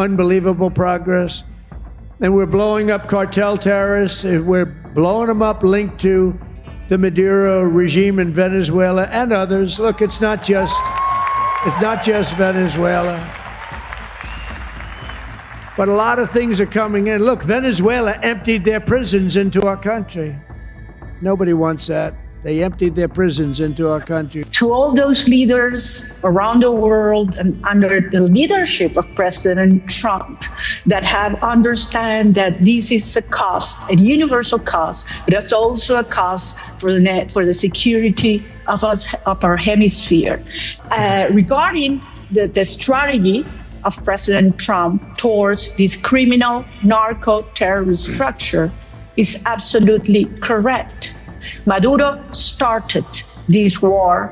unbelievable progress. And we're blowing up cartel terrorists. We're blowing them up linked to the Maduro regime in Venezuela and others. Look, it's not just Venezuela. But a lot of things are coming in. Look, Venezuela emptied their prisons into our country. Nobody wants that. They emptied their prisons into our country. To all those leaders around the world and under the leadership of President Trump that have understand that this is a cost, a universal cost, but it's also a cost for the security of our hemisphere. Regarding the strategy of President Trump towards this criminal narco-terrorist structure is absolutely correct. Maduro started this war,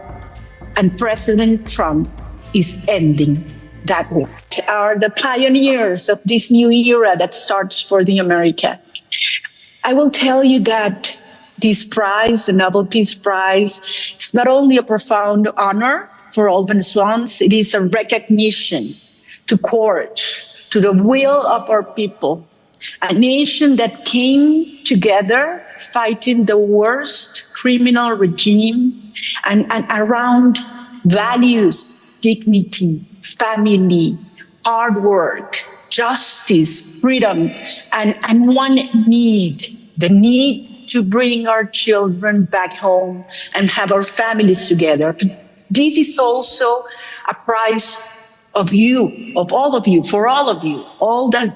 and President Trump is ending that war. Are the pioneers of this new era that starts for the America. I will tell you that this prize, the Nobel Peace Prize, it's not only a profound honor for all Venezuelans, it is a recognition to courage, to the will of our people, a nation that came together fighting the worst criminal regime and around values, dignity, family, hard work, justice, freedom, and one need, the need to bring our children back home and have our families together. But this is also a prize of you, of all of you, for all of you,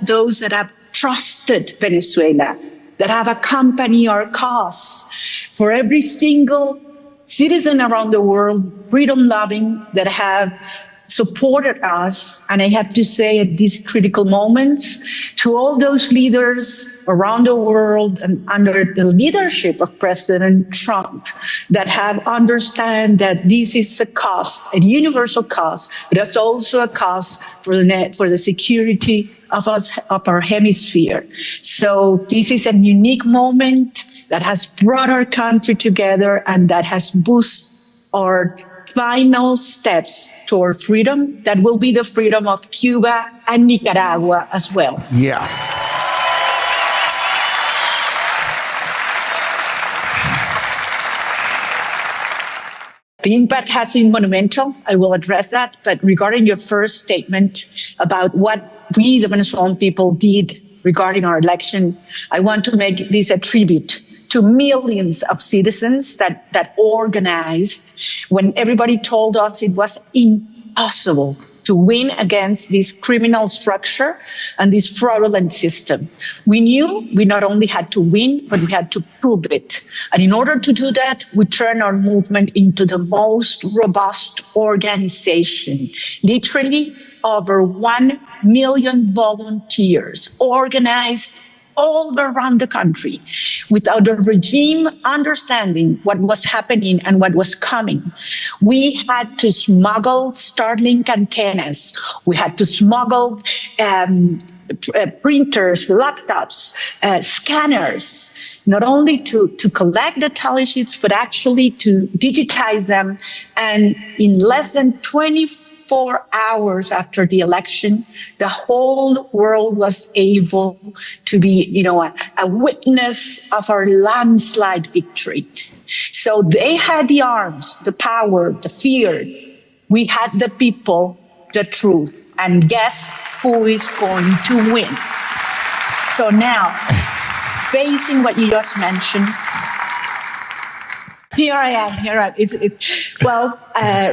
those that have trusted Venezuela, that have accompanied our cause, for every single citizen around the world, freedom-loving, that have supported us. And I have to say at these critical moments, to all those leaders around the world and under the leadership of President Trump that have understand that this is a cost, a universal cost, but it's also a cost for the security of our hemisphere. So this is a unique moment that has brought our country together and that has boosted our final steps toward freedom. That will be the freedom of Cuba and Nicaragua as well. Yeah. The impact has been monumental. I will address that. But regarding your first statement about what we, the Venezuelan people, did regarding our election, I want to make this a tribute to millions of citizens that organized when everybody told us it was impossible to win against this criminal structure and this fraudulent system. We knew we not only had to win, but we had to prove it. And in order to do that, we turned our movement into the most robust organization. Literally over 1 million volunteers organized all around the country without the regime understanding what was happening and what was coming. We had to smuggle Starlink antennas. We had to smuggle printers, laptops, scanners, not only to collect the tally sheets, but actually to digitize them. And in less than 24 hours after the election, the whole world was able to be, a witness of our landslide victory. So they had the arms, the power, the fear. We had the people, the truth. And guess who is going to win? So now, facing what you just mentioned, here I am.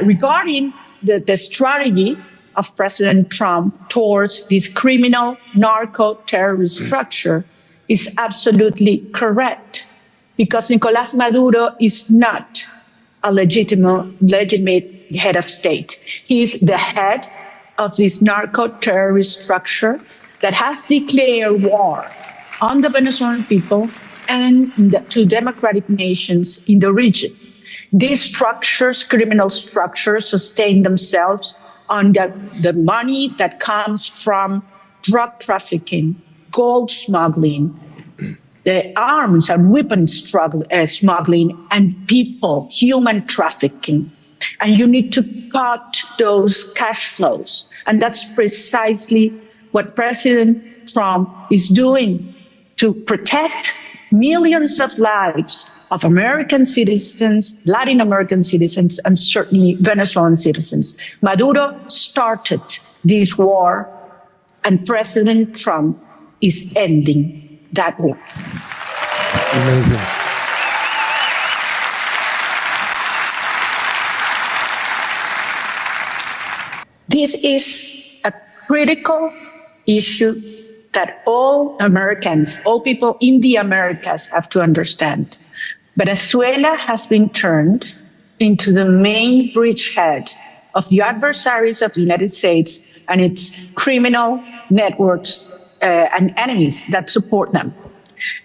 Regarding the strategy of President Trump towards this criminal narco-terrorist structure is absolutely correct, because Nicolás Maduro is not a legitimate head of state. He is the head of this narco-terrorist structure that has declared war on the Venezuelan people and to democratic nations in the region. These structures, criminal structures, sustain themselves on the money that comes from drug trafficking, gold smuggling, the arms and weapons smuggling, and human trafficking. And you need to cut those cash flows. And that's precisely what President Trump is doing to protect millions of lives of American citizens, Latin American citizens, and certainly Venezuelan citizens. Maduro started this war, and President Trump is ending that war. Amazing. This is a critical issue that all Americans, all people in the Americas have to understand. Venezuela has been turned into the main bridgehead of the adversaries of the United States and its criminal networks and enemies that support them.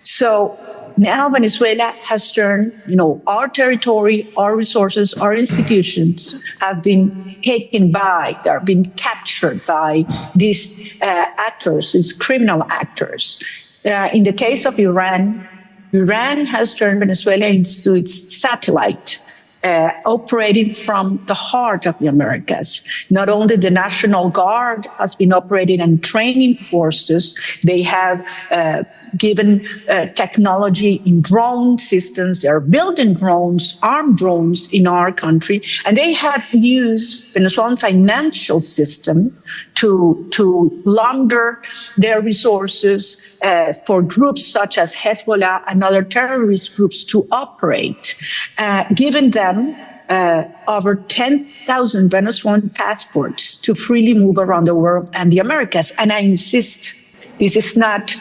So now Venezuela has turned, our territory, our resources, our institutions have been taken by, they're being captured by these actors, these criminal actors. In the case of Iran, Iran has turned Venezuela into its satellite, operating from the heart of the Americas. Not only the National Guard has been operating and training forces, they have given technology in drone systems. They are building drones, armed drones in our country, and they have used Venezuelan financial system to launder their resources for groups such as Hezbollah and other terrorist groups to operate, giving them over 10,000 Venezuelan passports to freely move around the world and the Americas. And I insist, this is not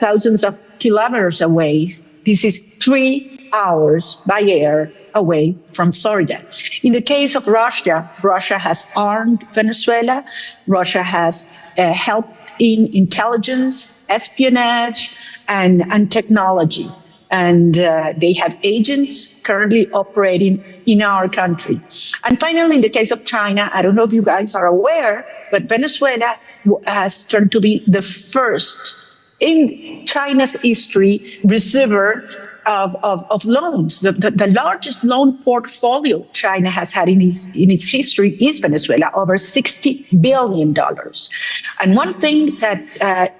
thousands of kilometers away. This is 3 hours by air away from Florida. In the case of Russia, Russia has armed Venezuela. Russia has helped in intelligence, espionage, and technology. And they have agents currently operating in our country. And finally, in the case of China, I don't know if you guys are aware, but Venezuela has turned to be the first in China's history receiver of loans. The largest loan portfolio China has had in its history is Venezuela, over $60 billion. And one thing that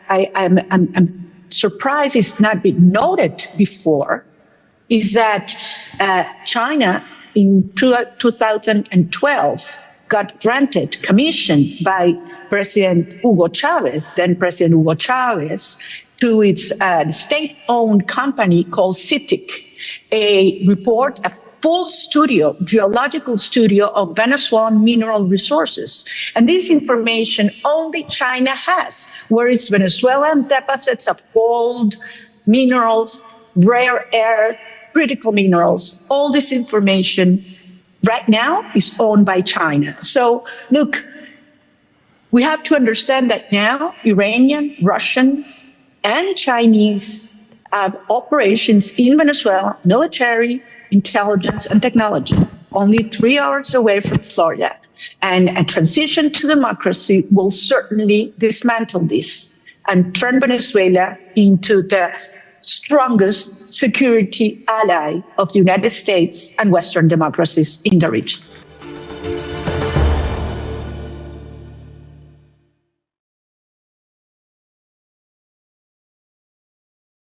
I'm surprised is not been noted before is that China in 2012 got granted commission by President Hugo Chavez, then President Hugo Chavez, to its state-owned company called CITIC, a full studio, geological studio of Venezuelan mineral resources. And this information only China has, where it's Venezuelan deposits of gold, minerals, rare earth, critical minerals. All this information right now is owned by China. So look, we have to understand that now Iranian, Russian, and Chinese have operations in Venezuela, military, intelligence, and technology, only 3 hours away from Florida. And a transition to democracy will certainly dismantle this and turn Venezuela into the strongest security ally of the United States and Western democracies in the region.